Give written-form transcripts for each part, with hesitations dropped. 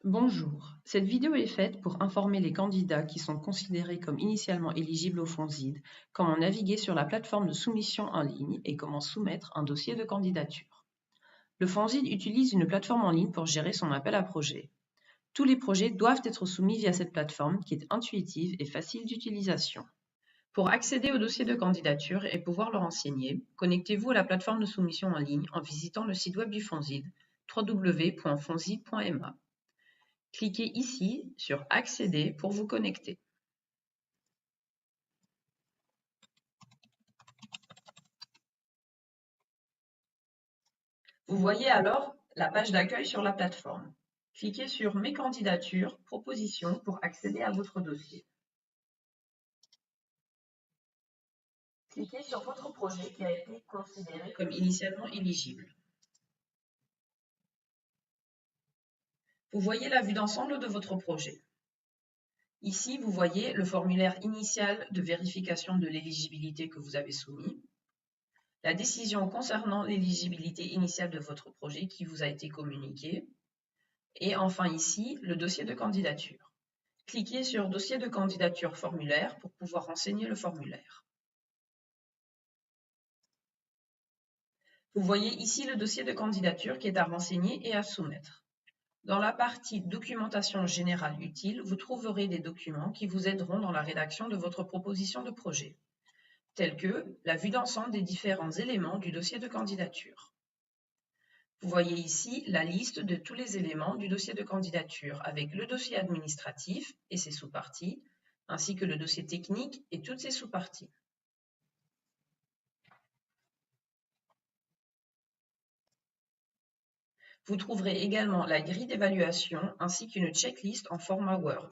Bonjour, cette vidéo est faite pour informer les candidats qui sont considérés comme initialement éligibles au FONSID comment naviguer sur la plateforme de soumission en ligne et comment soumettre un dossier de candidature. Le FONSID utilise une plateforme en ligne pour gérer son appel à projets. Tous les projets doivent être soumis via cette plateforme qui est intuitive et facile d'utilisation. Pour accéder au dossier de candidature et pouvoir le renseigner, connectez-vous à la plateforme de soumission en ligne en visitant le site web du FONSID www.fonsid.ma. Cliquez ici sur « Accéder » pour vous connecter. Vous voyez alors la page d'accueil sur la plateforme. Cliquez sur « Mes candidatures, propositions » pour accéder à votre dossier. Cliquez sur votre projet qui a été considéré comme initialement éligible. Vous voyez la vue d'ensemble de votre projet. Ici, vous voyez le formulaire initial de vérification de l'éligibilité que vous avez soumis, la décision concernant l'éligibilité initiale de votre projet qui vous a été communiquée, et enfin ici, le dossier de candidature. Cliquez sur « Dossier de candidature formulaire » pour pouvoir renseigner le formulaire. Vous voyez ici le dossier de candidature qui est à renseigner et à soumettre. Dans la partie « Documentation générale utile », vous trouverez des documents qui vous aideront dans la rédaction de votre proposition de projet, tels que la vue d'ensemble des différents éléments du dossier de candidature. Vous voyez ici la liste de tous les éléments du dossier de candidature avec le dossier administratif et ses sous-parties, ainsi que le dossier technique et toutes ses sous-parties. Vous trouverez également la grille d'évaluation ainsi qu'une checklist en format Word.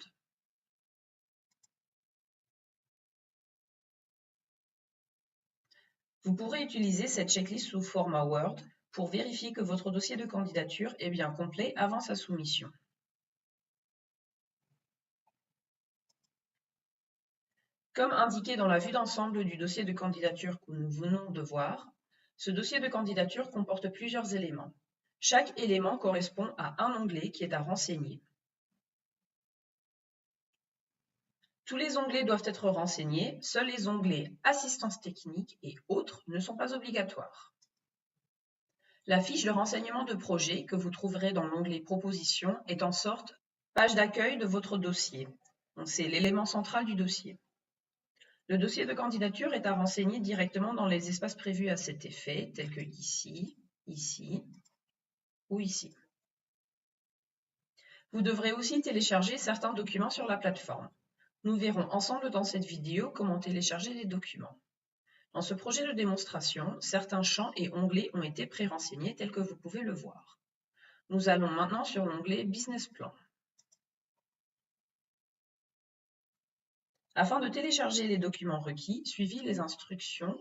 Vous pourrez utiliser cette checklist sous format Word pour vérifier que votre dossier de candidature est bien complet avant sa soumission. Comme indiqué dans la vue d'ensemble du dossier de candidature que nous venons de voir, ce dossier de candidature comporte plusieurs éléments. Chaque élément correspond à un onglet qui est à renseigner. Tous les onglets doivent être renseignés, seuls les onglets « Assistance technique » et « Autres » ne sont pas obligatoires. La fiche de renseignement de projet que vous trouverez dans l'onglet « Propositions » est en sorte page d'accueil de votre dossier. C'est l'élément central du dossier. Le dossier de candidature est à renseigner directement dans les espaces prévus à cet effet, tels que ici, ici ou ici. Vous devrez aussi télécharger certains documents sur la plateforme. Nous verrons ensemble dans cette vidéo comment télécharger les documents. Dans ce projet de démonstration, certains champs et onglets ont été pré-renseignés tels que vous pouvez le voir. Nous allons maintenant sur l'onglet Business Plan. Afin de télécharger les documents requis, suivez les instructions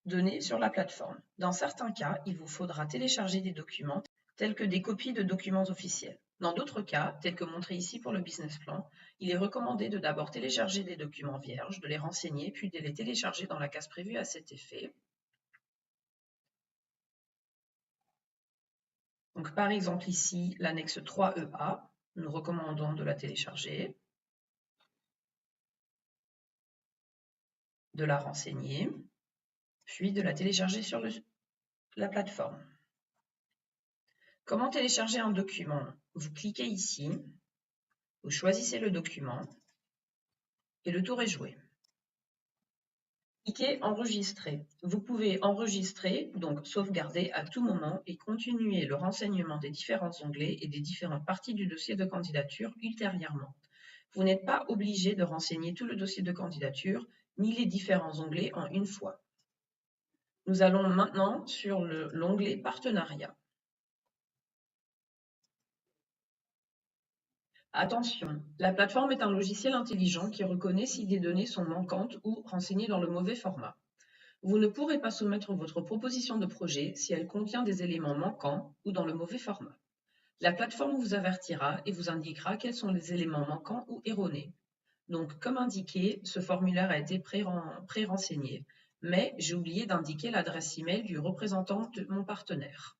données sur la plateforme. Dans certains cas, il vous faudra télécharger des documents tels que des copies de documents officiels. Dans d'autres cas, tels que montré ici pour le business plan, il est recommandé de d'abord télécharger des documents vierges, de les renseigner, puis de les télécharger dans la case prévue à cet effet. Donc, par exemple ici, l'annexe 3EA, nous recommandons de la télécharger, de la renseigner, puis de la télécharger sur la plateforme. Comment télécharger un document? Vous cliquez ici, vous choisissez le document et le tour est joué. Cliquez Enregistrer. Vous pouvez enregistrer, donc sauvegarder à tout moment et continuer le renseignement des différents onglets et des différentes parties du dossier de candidature ultérieurement. Vous n'êtes pas obligé de renseigner tout le dossier de candidature ni les différents onglets en une fois. Nous allons maintenant sur l'onglet Partenariat. Attention, la plateforme est un logiciel intelligent qui reconnaît si des données sont manquantes ou renseignées dans le mauvais format. Vous ne pourrez pas soumettre votre proposition de projet si elle contient des éléments manquants ou dans le mauvais format. La plateforme vous avertira et vous indiquera quels sont les éléments manquants ou erronés. Donc, comme indiqué, ce formulaire a été pré-renseigné, mais j'ai oublié d'indiquer l'adresse email du représentant de mon partenaire.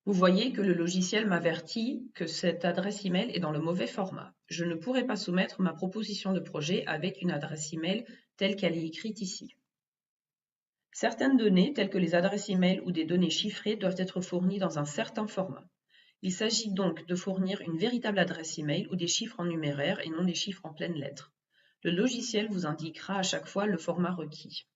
Vous voyez que le logiciel m'avertit que cette adresse email est dans le mauvais format. Je ne pourrai pas soumettre ma proposition de projet avec une adresse email telle qu'elle est écrite ici. Certaines données, telles que les adresses email ou des données chiffrées, doivent être fournies dans un certain format. Il s'agit donc de fournir une véritable adresse email ou des chiffres en numéraire et non des chiffres en pleines lettres. Le logiciel vous indiquera à chaque fois le format requis.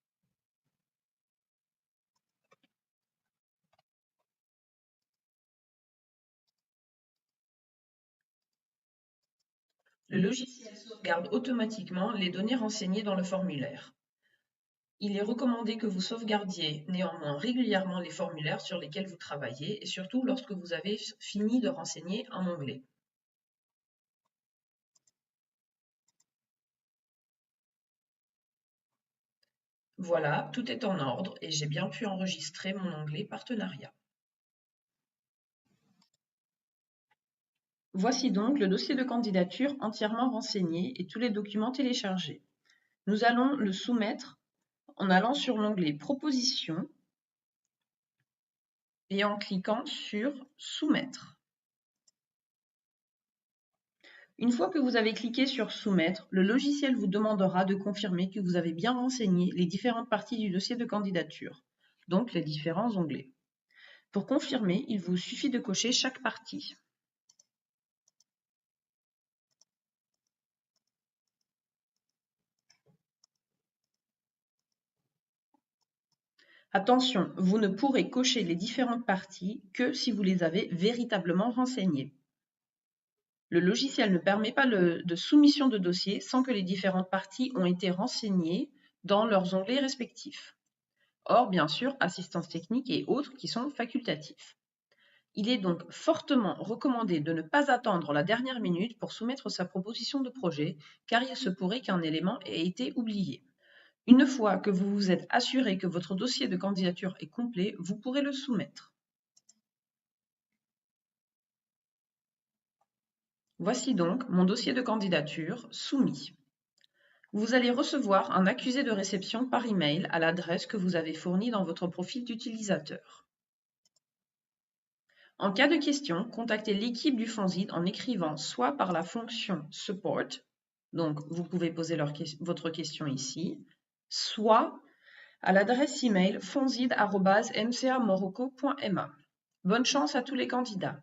Le logiciel sauvegarde automatiquement les données renseignées dans le formulaire. Il est recommandé que vous sauvegardiez néanmoins régulièrement les formulaires sur lesquels vous travaillez et surtout lorsque vous avez fini de renseigner un onglet. Voilà, tout est en ordre et j'ai bien pu enregistrer mon onglet Partenariat. Voici donc le dossier de candidature entièrement renseigné et tous les documents téléchargés. Nous allons le soumettre en allant sur l'onglet Propositions et en cliquant sur Soumettre. Une fois que vous avez cliqué sur Soumettre, le logiciel vous demandera de confirmer que vous avez bien renseigné les différentes parties du dossier de candidature, donc les différents onglets. Pour confirmer, il vous suffit de cocher chaque partie. Attention, vous ne pourrez cocher les différentes parties que si vous les avez véritablement renseignées. Le logiciel ne permet pas de soumission de dossier sans que les différentes parties ont été renseignées dans leurs onglets respectifs. Or, bien sûr, assistance technique et autres qui sont facultatifs. Il est donc fortement recommandé de ne pas attendre la dernière minute pour soumettre sa proposition de projet, car il se pourrait qu'un élément ait été oublié. Une fois que vous vous êtes assuré que votre dossier de candidature est complet, vous pourrez le soumettre. Voici donc mon dossier de candidature soumis. Vous allez recevoir un accusé de réception par email à l'adresse que vous avez fournie dans votre profil d'utilisateur. En cas de question, contactez l'équipe du Fonsid en écrivant soit par la fonction Support, donc vous pouvez poser votre question ici, soit à l'adresse email fonsid@mcamorocco.ma. Bonne chance à tous les candidats.